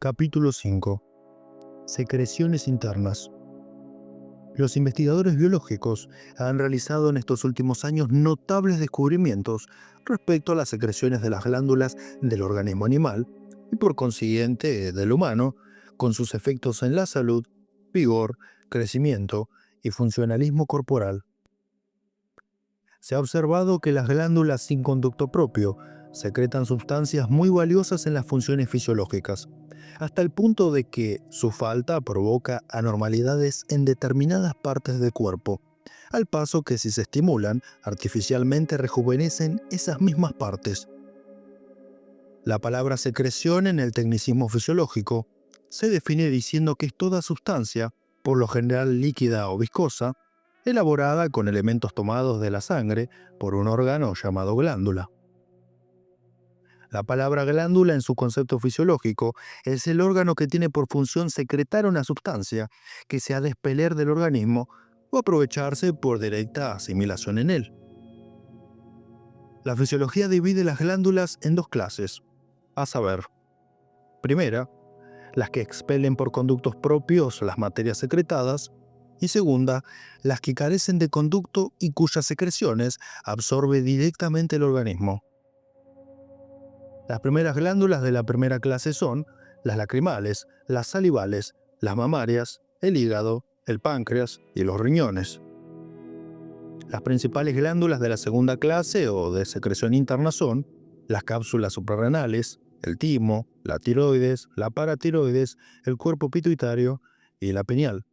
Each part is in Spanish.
Capítulo 5. Secreciones internas. Los investigadores biológicos han realizado en estos últimos años notables descubrimientos respecto a las secreciones de las glándulas del organismo animal y por consiguiente del humano, con sus efectos en la salud, vigor, crecimiento y funcionalismo corporal. Se ha observado que las glándulas sin conducto propio secretan sustancias muy valiosas en las funciones fisiológicas, hasta el punto de que su falta provoca anormalidades en determinadas partes del cuerpo, al paso que si se estimulan, artificialmente rejuvenecen esas mismas partes. La palabra secreción en el tecnicismo fisiológico se define diciendo que es toda sustancia, por lo general líquida o viscosa, elaborada con elementos tomados de la sangre por un órgano llamado glándula. La palabra glándula en su concepto fisiológico es el órgano que tiene por función secretar una sustancia que se ha de expeler del organismo o aprovecharse por directa asimilación en él. La fisiología divide las glándulas en dos clases, a saber, primera, las que expelen por conductos propios las materias secretadas, y segunda, las que carecen de conducto y cuyas secreciones absorbe directamente el organismo. Las primeras glándulas de la primera clase son las lacrimales, las salivales, las mamarias, el hígado, el páncreas y los riñones. Las principales glándulas de la segunda clase o de secreción interna son las cápsulas suprarrenales, el timo, la tiroides, la paratiroides, el cuerpo pituitario y la pineal.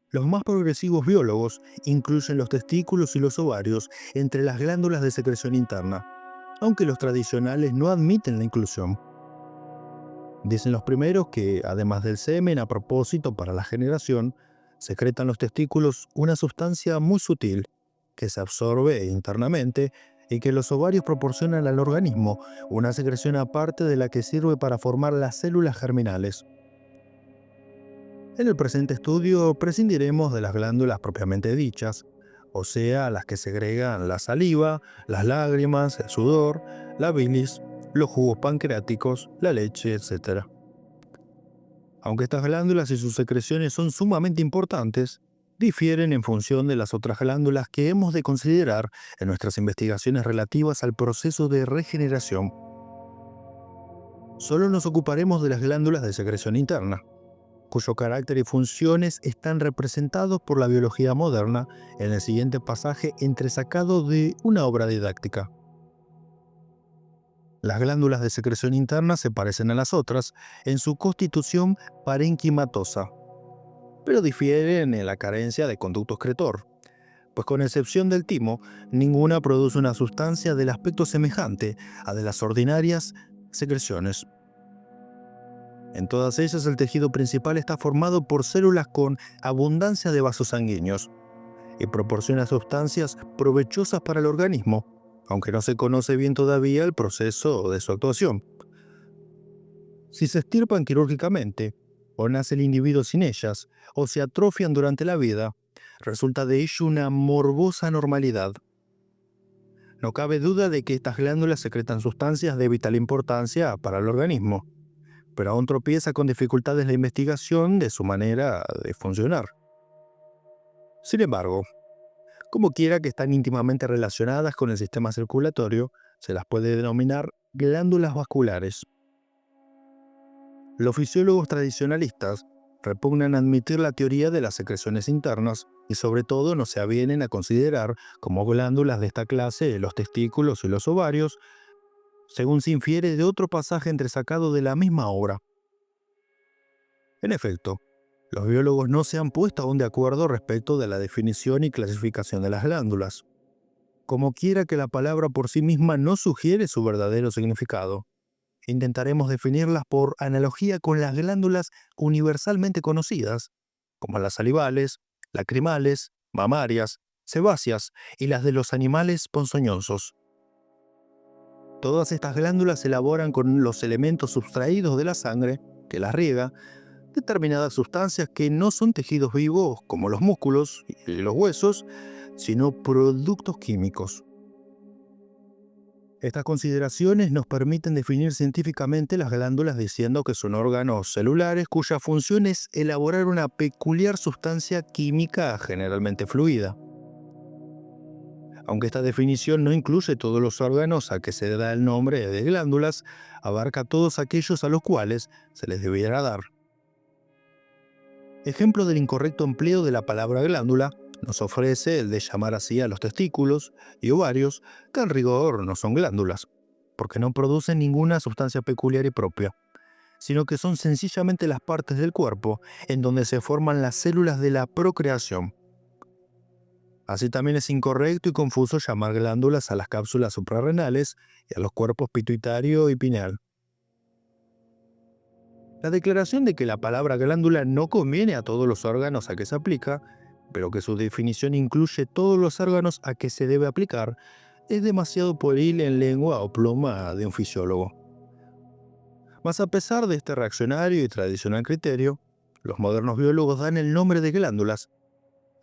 Los más progresivos biólogos incluyen los testículos y los ovarios entre las glándulas de secreción interna, aunque los tradicionales no admiten la inclusión. Dicen los primeros que, además del semen a propósito para la generación, secretan los testículos una sustancia muy sutil que se absorbe internamente y que los ovarios proporcionan al organismo una secreción aparte de la que sirve para formar las células germinales. En el presente estudio prescindiremos de las glándulas propiamente dichas, o sea, las que segregan la saliva, las lágrimas, el sudor, la bilis, los jugos pancreáticos, la leche, etc. Aunque estas glándulas y sus secreciones son sumamente importantes, difieren en función de las otras glándulas que hemos de considerar en nuestras investigaciones relativas al proceso de regeneración. Solo nos ocuparemos de las glándulas de secreción interna, cuyo carácter y funciones están representados por la biología moderna en el siguiente pasaje entresacado de una obra didáctica. Las glándulas de secreción interna se parecen a las otras en su constitución parenquimatosa, pero difieren en la carencia de conducto excretor, pues con excepción del timo, ninguna produce una sustancia del aspecto semejante a de las ordinarias secreciones. En todas ellas el tejido principal está formado por células con abundancia de vasos sanguíneos y proporciona sustancias provechosas para el organismo, aunque no se conoce bien todavía el proceso de su actuación. Si se extirpan quirúrgicamente, o nace el individuo sin ellas, o se atrofian durante la vida, resulta de ello una morbosa anormalidad. No cabe duda de que estas glándulas secretan sustancias de vital importancia para el organismo, pero aún tropieza con dificultades la investigación de su manera de funcionar. Sin embargo, como quiera que están íntimamente relacionadas con el sistema circulatorio, se las puede denominar glándulas vasculares. Los fisiólogos tradicionalistas repugnan admitir la teoría de las secreciones internas y sobre todo no se avienen a considerar como glándulas de esta clase los testículos y los ovarios, según se infiere de otro pasaje entresacado de la misma obra. En efecto, los biólogos no se han puesto aún de acuerdo respecto de la definición y clasificación de las glándulas. Como quiera que la palabra por sí misma no sugiere su verdadero significado, intentaremos definirlas por analogía con las glándulas universalmente conocidas, como las salivales, lacrimales, mamarias, sebáceas y las de los animales ponzoñosos. Todas estas glándulas elaboran con los elementos sustraídos de la sangre, que las riega, determinadas sustancias que no son tejidos vivos como los músculos y los huesos, sino productos químicos. Estas consideraciones nos permiten definir científicamente las glándulas diciendo que son órganos celulares cuya función es elaborar una peculiar sustancia química generalmente fluida. Aunque esta definición no incluye todos los órganos a que se da el nombre de glándulas, abarca todos aquellos a los cuales se les debiera dar. Ejemplo del incorrecto empleo de la palabra glándula nos ofrece el de llamar así a los testículos y ovarios, que en rigor no son glándulas, porque no producen ninguna sustancia peculiar y propia, sino que son sencillamente las partes del cuerpo en donde se forman las células de la procreación. Así también es incorrecto y confuso llamar glándulas a las cápsulas suprarrenales y a los cuerpos pituitario y pineal. La declaración de que la palabra glándula no conviene a todos los órganos a que se aplica, pero que su definición incluye todos los órganos a que se debe aplicar, es demasiado pueril en lengua o pluma de un fisiólogo. Mas a pesar de este reaccionario y tradicional criterio, los modernos biólogos dan el nombre de glándulas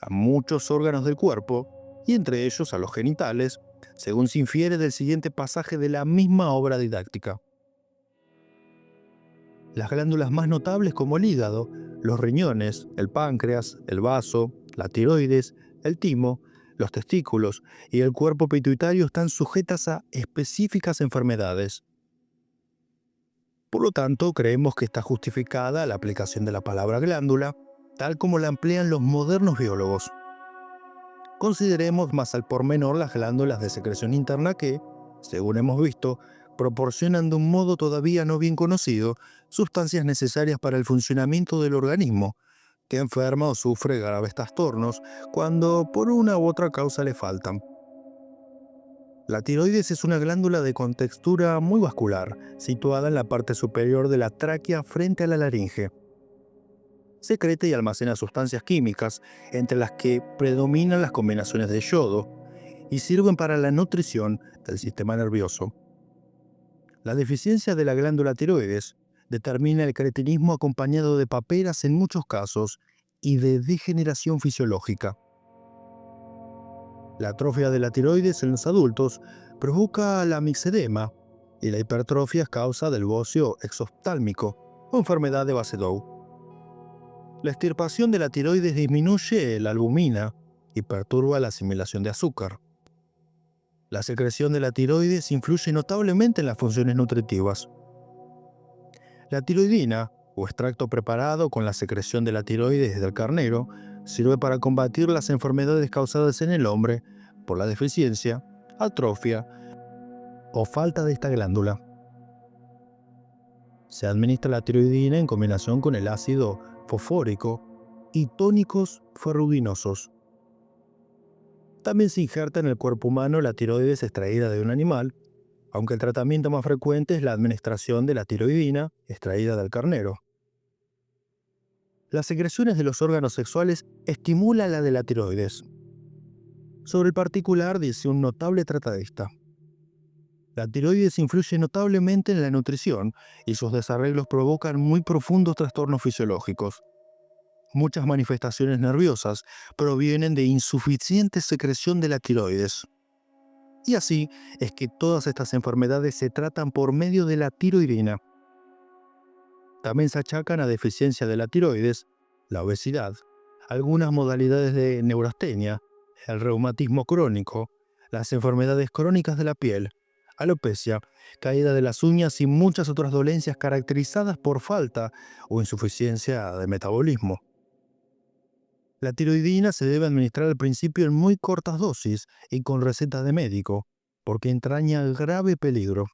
a muchos órganos del cuerpo, y entre ellos a los genitales, según se infiere del siguiente pasaje de la misma obra didáctica. Las glándulas más notables como el hígado, los riñones, el páncreas, el vaso, la tiroides, el timo, los testículos y el cuerpo pituitario están sujetas a específicas enfermedades. Por lo tanto, creemos que está justificada la aplicación de la palabra glándula, tal como la emplean los modernos biólogos. Consideremos más al pormenor las glándulas de secreción interna que, según hemos visto, proporcionan de un modo todavía no bien conocido sustancias necesarias para el funcionamiento del organismo, que enferma o sufre graves trastornos cuando por una u otra causa le faltan. La tiroides es una glándula de contextura muy vascular, situada en la parte superior de la tráquea frente a la laringe. Secreta y almacena sustancias químicas, entre las que predominan las combinaciones de yodo, y sirven para la nutrición del sistema nervioso. La deficiencia de la glándula tiroides determina el cretinismo acompañado de paperas en muchos casos y de degeneración fisiológica. La atrofia de la tiroides en los adultos provoca la mixedema y la hipertrofia es causa del bocio exoftálmico o enfermedad de Basedow. La extirpación de la tiroides disminuye la albumina y perturba la asimilación de azúcar. La secreción de la tiroides influye notablemente en las funciones nutritivas. La tiroidina, o extracto preparado con la secreción de la tiroides del carnero, sirve para combatir las enfermedades causadas en el hombre por la deficiencia, atrofia o falta de esta glándula. Se administra la tiroidina en combinación con el ácido fosfórico y tónicos ferruginosos. También se injerta en el cuerpo humano la tiroides extraída de un animal, aunque el tratamiento más frecuente es la administración de la tiroidina extraída del carnero. Las secreciones de los órganos sexuales estimulan la de la tiroides. Sobre el particular dice un notable tratadista: la tiroides influye notablemente en la nutrición y sus desarreglos provocan muy profundos trastornos fisiológicos. Muchas manifestaciones nerviosas provienen de insuficiente secreción de la tiroides. Y así es que todas estas enfermedades se tratan por medio de la tiroidina. También se achacan a deficiencia de la tiroides, la obesidad, algunas modalidades de neurastenia, el reumatismo crónico, las enfermedades crónicas de la piel, alopecia, caída de las uñas y muchas otras dolencias caracterizadas por falta o insuficiencia de metabolismo. La tiroidina se debe administrar al principio en muy cortas dosis y con receta de médico, porque entraña grave peligro.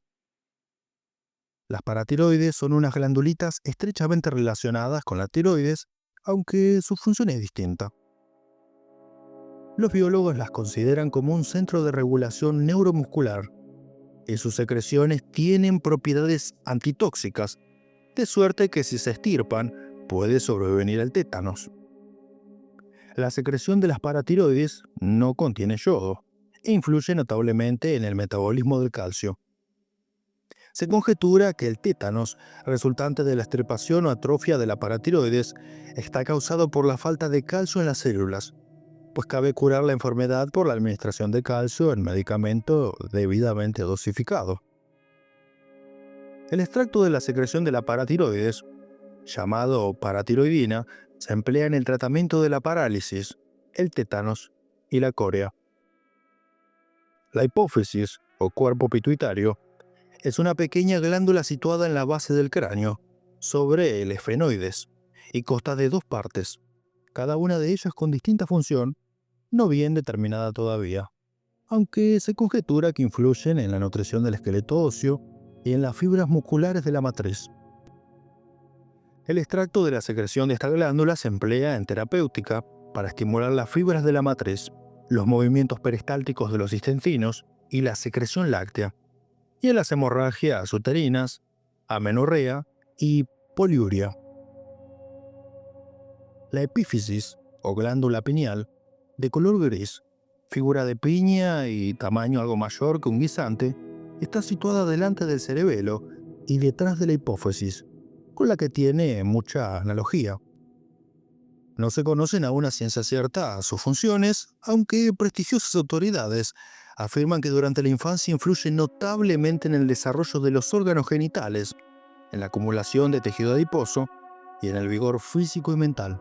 Las paratiroides son unas glandulitas estrechamente relacionadas con la tiroides, aunque su función es distinta. Los biólogos las consideran como un centro de regulación neuromuscular, y sus secreciones tienen propiedades antitóxicas, de suerte que si se extirpan puede sobrevenir el tétanos. La secreción de las paratiroides no contiene yodo e influye notablemente en el metabolismo del calcio. Se conjetura que el tétanos, resultante de la extirpación o atrofia de la paratiroides, está causado por la falta de calcio en las células. pues cabe curar la enfermedad por la administración de calcio en medicamento debidamente dosificado. El extracto de la secreción de la paratiroides, llamado paratiroidina, se emplea en el tratamiento de la parálisis, el tétanos y la corea. La hipófisis, o cuerpo pituitario, es una pequeña glándula situada en la base del cráneo, sobre el esfenoides, y consta de dos partes, cada una de ellas con distinta función, no bien determinada todavía, aunque se conjetura que influyen en la nutrición del esqueleto óseo y en las fibras musculares de la matriz. El extracto de la secreción de esta glándula se emplea en terapéutica para estimular las fibras de la matriz, los movimientos peristálticos de los intestinos y la secreción láctea, y en las hemorragias uterinas, amenorrea y poliuria. La epífisis, o glándula pineal, de color gris, figura de piña y tamaño algo mayor que un guisante, está situada delante del cerebelo y detrás de la hipófisis, con la que tiene mucha analogía. No se conocen aún a ciencia cierta sus funciones, aunque prestigiosas autoridades afirman que durante la infancia influye notablemente en el desarrollo de los órganos genitales, en la acumulación de tejido adiposo y en el vigor físico y mental.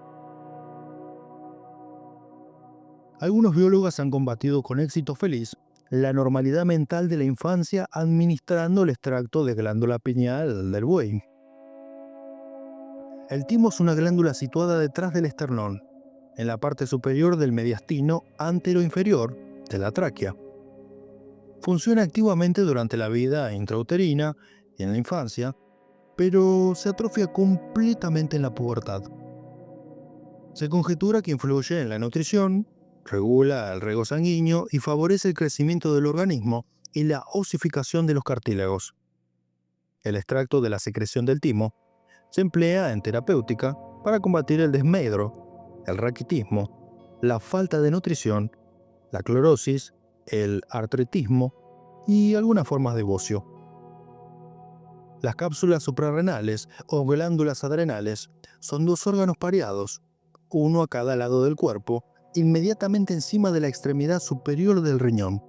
Algunos biólogos han combatido con éxito feliz la normalidad mental de la infancia administrando el extracto de glándula pineal del buey. El timo es una glándula situada detrás del esternón, en la parte superior del mediastino anteroinferior de la tráquea. Funciona activamente durante la vida intrauterina y en la infancia, pero se atrofia completamente en la pubertad. Se conjetura que influye en la nutrición, regula el riego sanguíneo y favorece el crecimiento del organismo y la osificación de los cartílagos. El extracto de la secreción del timo se emplea en terapéutica para combatir el desmedro, el raquitismo, la falta de nutrición, la clorosis, el artritismo y algunas formas de bocio. Las cápsulas suprarrenales o glándulas adrenales son dos órganos pareados, uno a cada lado del cuerpo, inmediatamente encima de la extremidad superior del riñón.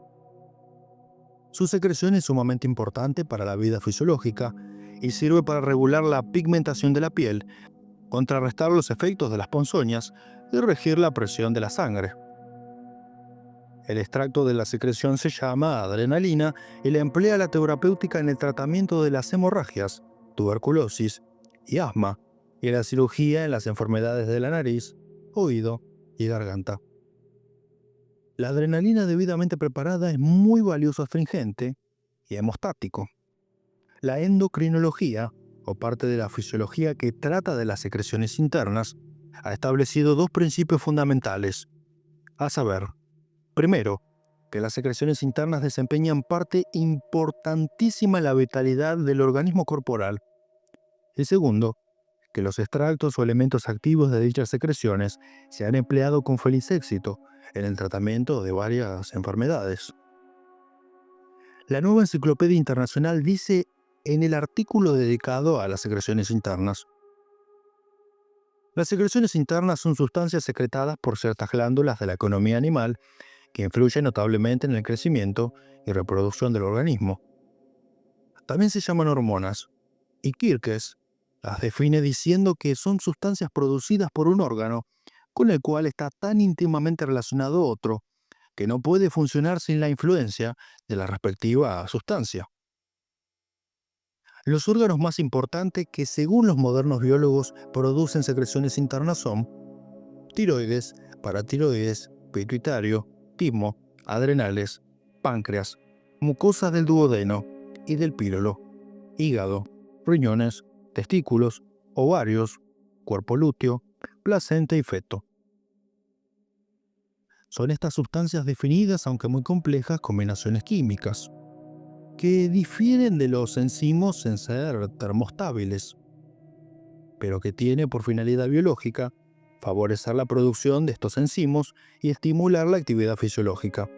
Su secreción es sumamente importante para la vida fisiológica y sirve para regular la pigmentación de la piel, contrarrestar los efectos de las ponzoñas y regir la presión de la sangre. El extracto de la secreción se llama adrenalina y la emplea la terapéutica en el tratamiento de las hemorragias, tuberculosis y asma, y en la cirugía en las enfermedades de la nariz, oído y garganta. La adrenalina debidamente preparada es muy valioso astringente y hemostático. La endocrinología, o parte de la fisiología que trata de las secreciones internas, ha establecido dos principios fundamentales, a saber, primero, que las secreciones internas desempeñan parte importantísima en la vitalidad del organismo corporal. Y segundo, que los extractos o elementos activos de dichas secreciones se han empleado con feliz éxito en el tratamiento de varias enfermedades. La Nueva Enciclopedia Internacional dice en el artículo dedicado a las secreciones internas: las secreciones internas son sustancias secretadas por ciertas glándulas de la economía animal que influyen notablemente en el crecimiento y reproducción del organismo. También se llaman hormonas, y Kirkes las define diciendo que son sustancias producidas por un órgano con el cual está tan íntimamente relacionado otro que no puede funcionar sin la influencia de la respectiva sustancia. Los órganos más importantes que según los modernos biólogos producen secreciones internas son tiroides, paratiroides, pituitario, timo, adrenales, páncreas, mucosas del duodeno y del píloro, hígado, riñones, testículos, ovarios, cuerpo lúteo, placenta y feto. Son estas sustancias definidas, aunque muy complejas, combinaciones químicas, que difieren de los enzimos en ser termostábiles, pero que tiene por finalidad biológica favorecer la producción de estos enzimos y estimular la actividad fisiológica.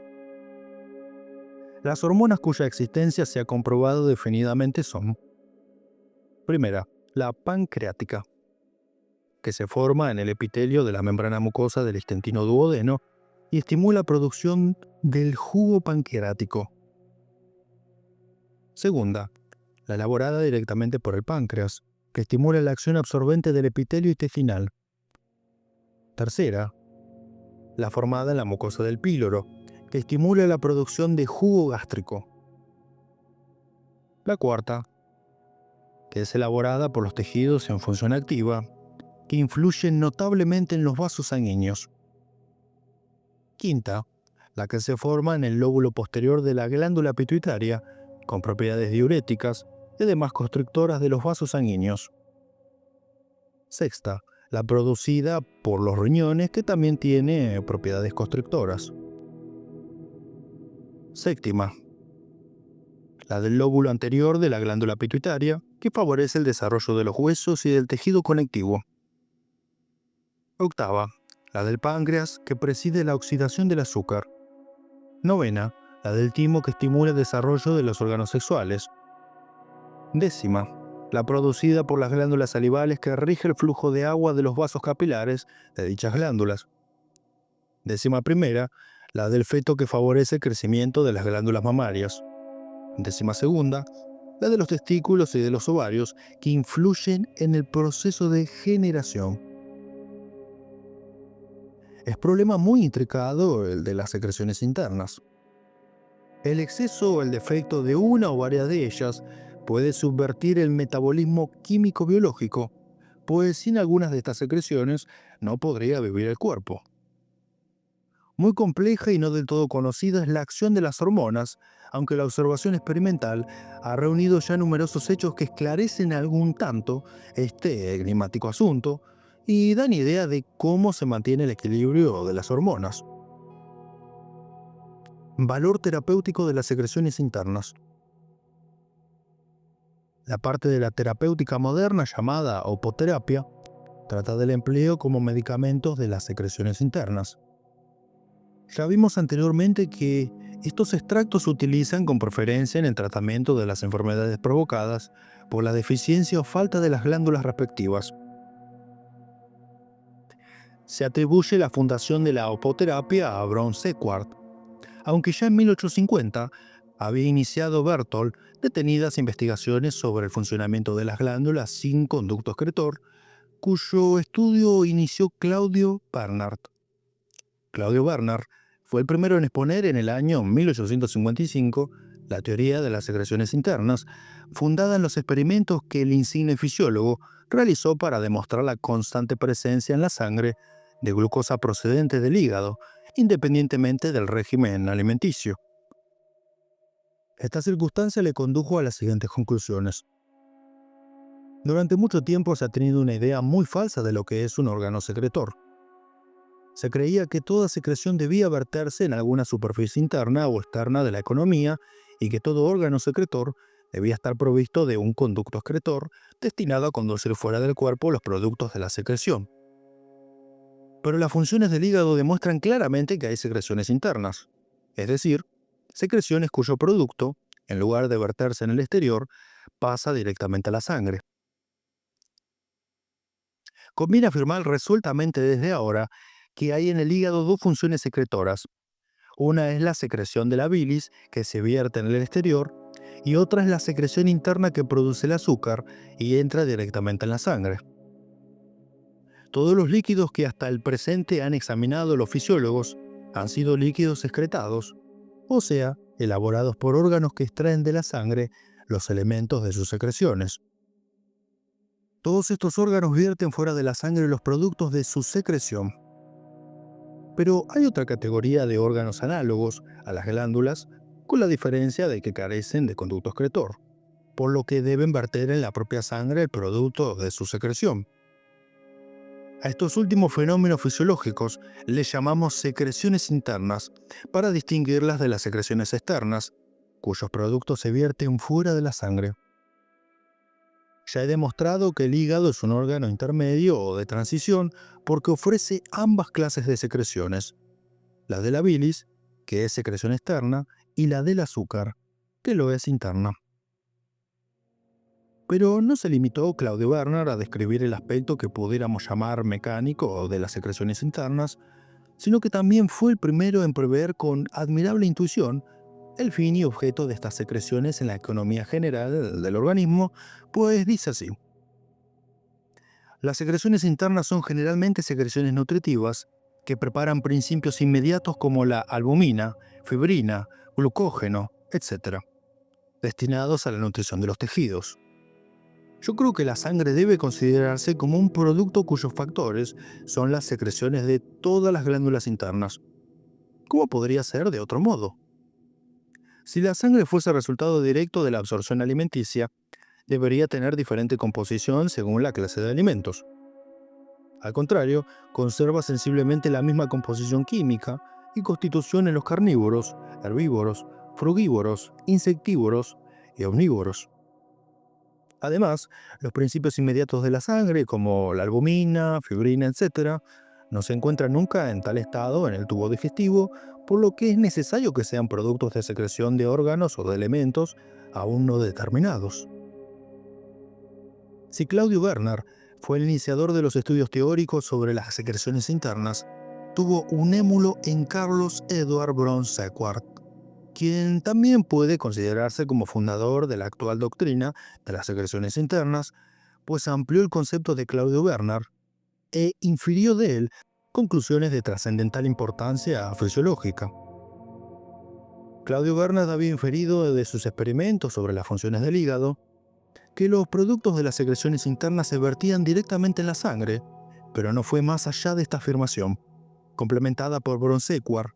Las hormonas cuya existencia se ha comprobado definidamente son: primera, la pancreática, que se forma en el epitelio de la membrana mucosa del intestino duodeno y estimula la producción del jugo pancreático. Segunda, la elaborada directamente por el páncreas, que estimula la acción absorbente del epitelio intestinal. Tercera, la formada en la mucosa del píloro, que estimula la producción de jugo gástrico. La cuarta, que es elaborada por los tejidos en función activa, que influyen notablemente en los vasos sanguíneos. Quinta, la que se forma en el lóbulo posterior de la glándula pituitaria, con propiedades diuréticas y además constrictoras de los vasos sanguíneos. Sexta, la producida por los riñones, que también tiene propiedades constrictoras. Séptima, la del lóbulo anterior de la glándula pituitaria, que favorece el desarrollo de los huesos y del tejido conectivo. Octava, la del páncreas, que preside la oxidación del azúcar. Novena, la del timo, que estimula el desarrollo de los órganos sexuales. Décima, la producida por las glándulas salivales, que rige el flujo de agua de los vasos capilares de dichas glándulas. Décima primera, la del feto, que favorece el crecimiento de las glándulas mamarias. Décima segunda, la de los testículos y de los ovarios, que influyen en el proceso de generación. Es problema muy intricado el de las secreciones internas. El exceso o el defecto de una o varias de ellas puede subvertir el metabolismo químico-biológico, pues sin algunas de estas secreciones no podría vivir el cuerpo. Muy compleja y no del todo conocida es la acción de las hormonas, aunque la observación experimental ha reunido ya numerosos hechos que esclarecen algún tanto este enigmático asunto y dan idea de cómo se mantiene el equilibrio de las hormonas. Valor terapéutico de las secreciones internas. La parte de la terapéutica moderna llamada opoterapia trata del empleo como medicamentos de las secreciones internas. Ya vimos anteriormente que estos extractos se utilizan con preferencia en el tratamiento de las enfermedades provocadas por la deficiencia o falta de las glándulas respectivas. Se atribuye la fundación de la opoterapia a Brown Sequard, aunque ya en 1850 había iniciado Berthold detenidas investigaciones sobre el funcionamiento de las glándulas sin conducto excretor, cuyo estudio inició Claudio Bernard. Claudio Bernard fue el primero en exponer en el año 1855 la teoría de las secreciones internas, fundada en los experimentos que el insigne fisiólogo realizó para demostrar la constante presencia en la sangre de glucosa procedente del hígado, independientemente del régimen alimenticio. Esta circunstancia le condujo a las siguientes conclusiones. Durante mucho tiempo se ha tenido una idea muy falsa de lo que es un órgano secretor. Se creía que toda secreción debía verterse en alguna superficie interna o externa de la economía y que todo órgano secretor debía estar provisto de un conducto excretor destinado a conducir fuera del cuerpo los productos de la secreción. Pero las funciones del hígado demuestran claramente que hay secreciones internas, es decir, secreciones cuyo producto, en lugar de verterse en el exterior, pasa directamente a la sangre. Conviene afirmar resueltamente desde ahora que hay en el hígado dos funciones secretoras. Una es la secreción de la bilis, que se vierte en el exterior, y otra es la secreción interna que produce el azúcar y entra directamente en la sangre. Todos los líquidos que hasta el presente han examinado los fisiólogos han sido líquidos excretados, o sea, elaborados por órganos que extraen de la sangre los elementos de sus secreciones. Todos estos órganos vierten fuera de la sangre los productos de su secreción. Pero hay otra categoría de órganos análogos a las glándulas, con la diferencia de que carecen de conducto excretor, por lo que deben verter en la propia sangre el producto de su secreción. A estos últimos fenómenos fisiológicos les llamamos secreciones internas, para distinguirlas de las secreciones externas, cuyos productos se vierten fuera de la sangre. Ya he demostrado que el hígado es un órgano intermedio o de transición porque ofrece ambas clases de secreciones, la de la bilis, que es secreción externa, y la del azúcar, que lo es interna. Pero no se limitó Claudio Bernard a describir el aspecto que pudiéramos llamar mecánico de las secreciones internas, sino que también fue el primero en prever con admirable intuición el fin y objeto de estas secreciones en la economía general del organismo, pues dice así: las secreciones internas son generalmente secreciones nutritivas que preparan principios inmediatos como la albumina, fibrina, glucógeno, etc., destinados a la nutrición de los tejidos. Yo creo que la sangre debe considerarse como un producto cuyos factores son las secreciones de todas las glándulas internas. ¿Cómo podría ser de otro modo? Si la sangre fuese resultado directo de la absorción alimenticia, debería tener diferente composición según la clase de alimentos. Al contrario, conserva sensiblemente la misma composición química y constitución en los carnívoros, herbívoros, frugívoros, insectívoros y omnívoros. Además, los principios inmediatos de la sangre, como la albumina, fibrina, etc., no se encuentran nunca en tal estado en el tubo digestivo, por lo que es necesario que sean productos de secreción de órganos o de elementos aún no determinados. Si Claudio Werner fue el iniciador de los estudios teóricos sobre las secreciones internas, tuvo un émulo en Carlos Eduard Brown-Séquard, quien también puede considerarse como fundador de la actual doctrina de las secreciones internas, pues amplió el concepto de Claudio Werner e infirió de él conclusiones de trascendental importancia fisiológica. Claudio Werner había inferido de sus experimentos sobre las funciones del hígado que los productos de las secreciones internas se vertían directamente en la sangre, pero no fue más allá de esta afirmación, complementada por Brown-Séquard,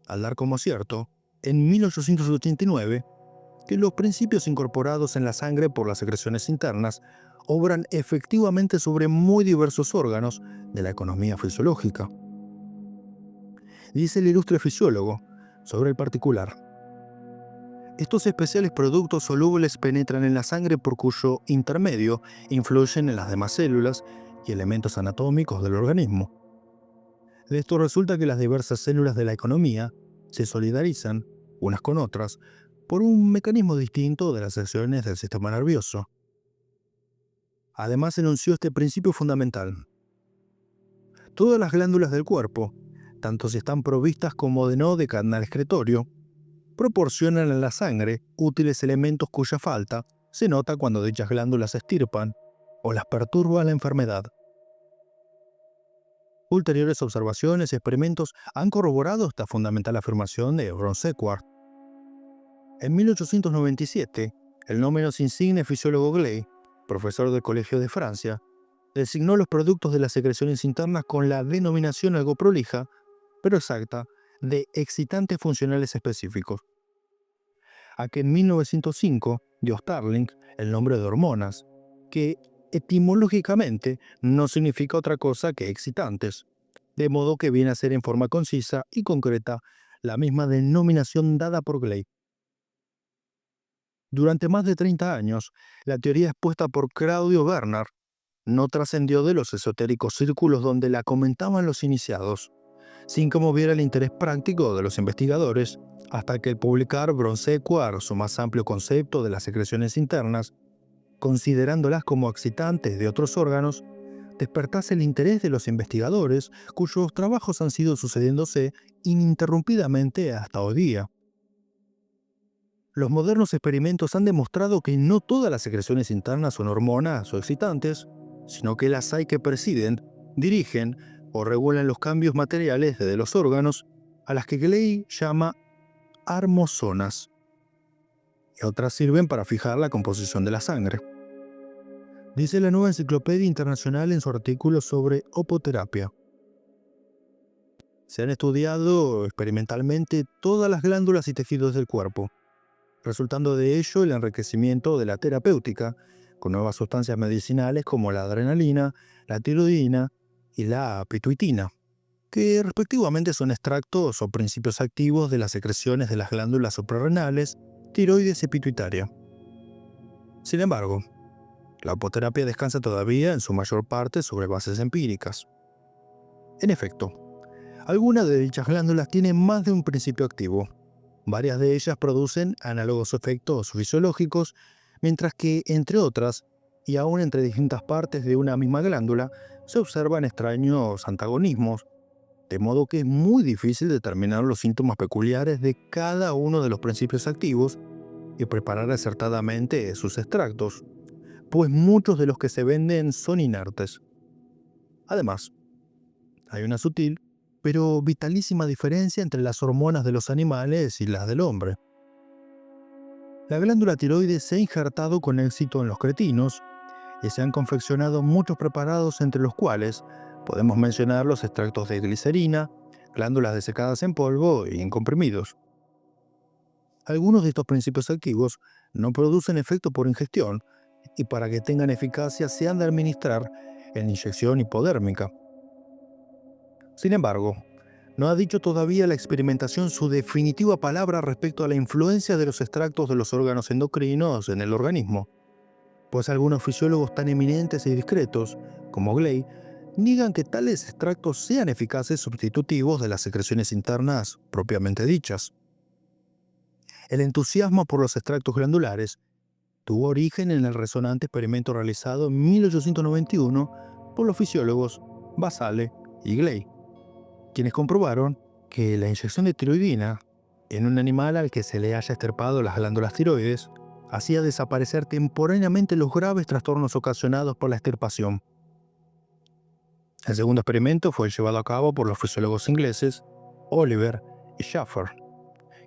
al dar como cierto, en 1889, que los principios incorporados en la sangre por las secreciones internas obran efectivamente sobre muy diversos órganos de la economía fisiológica. Dice el ilustre fisiólogo sobre el particular: estos especiales productos solubles penetran en la sangre por cuyo intermedio influyen en las demás células y elementos anatómicos del organismo. De esto resulta que las diversas células de la economía se solidarizan, unas con otras, por un mecanismo distinto de las secciones del sistema nervioso. Además enunció este principio fundamental: todas las glándulas del cuerpo, tanto si están provistas como de no de canal excretorio, proporcionan a la sangre útiles elementos cuya falta se nota cuando dichas glándulas se extirpan o las perturba la enfermedad. Ulteriores observaciones y experimentos han corroborado esta fundamental afirmación de Brown-Séquard. En 1897, el no menos insigne fisiólogo Gley, profesor del Colegio de Francia, designó los productos de las secreciones internas con la denominación algo prolija, pero exacta, de excitantes funcionales específicos, a que en 1905 dio Starling el nombre de hormonas, que etimológicamente no significa otra cosa que excitantes, de modo que viene a ser en forma concisa y concreta la misma denominación dada por Gley. Durante más de 30 años, la teoría expuesta por Claudio Werner no trascendió de los esotéricos círculos donde la comentaban los iniciados, sin que moviera el interés práctico de los investigadores, hasta que el publicar Brown-Séquard su más amplio concepto de las secreciones internas, considerándolas como excitantes de otros órganos, despertase el interés de los investigadores cuyos trabajos han sido sucediéndose ininterrumpidamente hasta hoy día. Los modernos experimentos han demostrado que no todas las secreciones internas son hormonas o excitantes, sino que las hay que presiden, dirigen o regulan los cambios materiales de los órganos, a las que Gley llama armosonas, y otras sirven para fijar la composición de la sangre. Dice la Nueva Enciclopedia Internacional en su artículo sobre opoterapia: se han estudiado experimentalmente todas las glándulas y tejidos del cuerpo, resultando de ello el enriquecimiento de la terapéutica con nuevas sustancias medicinales como la adrenalina, la tiroidina y la pituitina, que respectivamente son extractos o principios activos de las secreciones de las glándulas suprarrenales, tiroides y pituitaria. Sin embargo, la apoterapia descansa todavía en su mayor parte sobre bases empíricas. En efecto, algunas de dichas glándulas tienen más de un principio activo. Varias de ellas producen análogos efectos fisiológicos, mientras que, entre otras, y aún entre distintas partes de una misma glándula, se observan extraños antagonismos, de modo que es muy difícil determinar los síntomas peculiares de cada uno de los principios activos y preparar acertadamente sus extractos, pues muchos de los que se venden son inertes. Además, hay una sutil, pero vitalísima diferencia entre las hormonas de los animales y las del hombre. La glándula tiroides se ha injertado con éxito en los cretinos y se han confeccionado muchos preparados entre los cuales podemos mencionar los extractos de glicerina, glándulas desecadas en polvo y en comprimidos. Algunos de estos principios activos no producen efecto por ingestión y para que tengan eficacia se han de administrar en inyección hipodérmica. Sin embargo, no ha dicho todavía la experimentación su definitiva palabra respecto a la influencia de los extractos de los órganos endocrinos en el organismo, pues algunos fisiólogos tan eminentes y discretos, como Gley, niegan que tales extractos sean eficaces sustitutivos de las secreciones internas propiamente dichas. El entusiasmo por los extractos glandulares tuvo origen en el resonante experimento realizado en 1891 por los fisiólogos Basale y Gley, quienes comprobaron que la inyección de tiroidina en un animal al que se le haya extirpado las glándulas tiroides hacía desaparecer temporalmente los graves trastornos ocasionados por la extirpación. El segundo experimento fue llevado a cabo por los fisiólogos ingleses Oliver y Schaffer,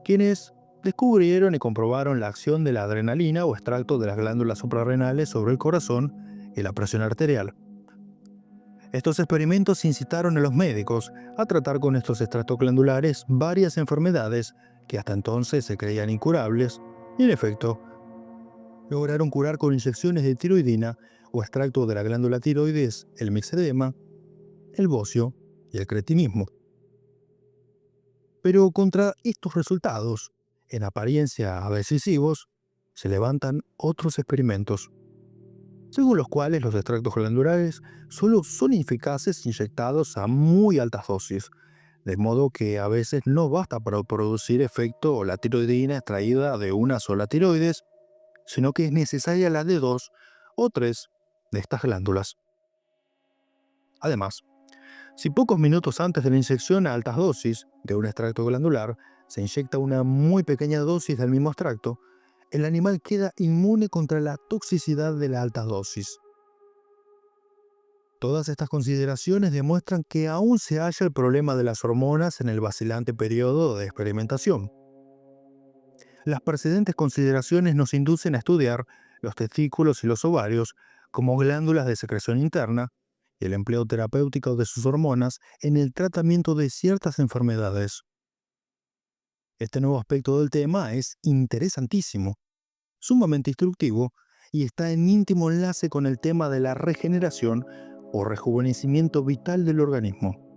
quienes descubrieron y comprobaron la acción de la adrenalina o extracto de las glándulas suprarrenales sobre el corazón y la presión arterial. Estos experimentos incitaron a los médicos a tratar con estos extractos glandulares varias enfermedades que hasta entonces se creían incurables y, en efecto, lograron curar con inyecciones de tiroidina o extracto de la glándula tiroides el mixedema, el bocio y el cretinismo. Pero contra estos resultados, en apariencia decisivos, se levantan otros experimentos, según los cuales los extractos glandulares solo son eficaces inyectados a muy altas dosis, de modo que a veces no basta para producir efecto la tiroidina extraída de una sola tiroides, sino que es necesaria la de dos o tres de estas glándulas. Además, si pocos minutos antes de la inyección a altas dosis de un extracto glandular se inyecta una muy pequeña dosis del mismo extracto, el animal queda inmune contra la toxicidad de la alta dosis. Todas estas consideraciones demuestran que aún se halla el problema de las hormonas en el vacilante periodo de experimentación. Las precedentes consideraciones nos inducen a estudiar los testículos y los ovarios como glándulas de secreción interna y el empleo terapéutico de sus hormonas en el tratamiento de ciertas enfermedades. Este nuevo aspecto del tema es interesantísimo, sumamente instructivo y está en íntimo enlace con el tema de la regeneración o rejuvenecimiento vital del organismo.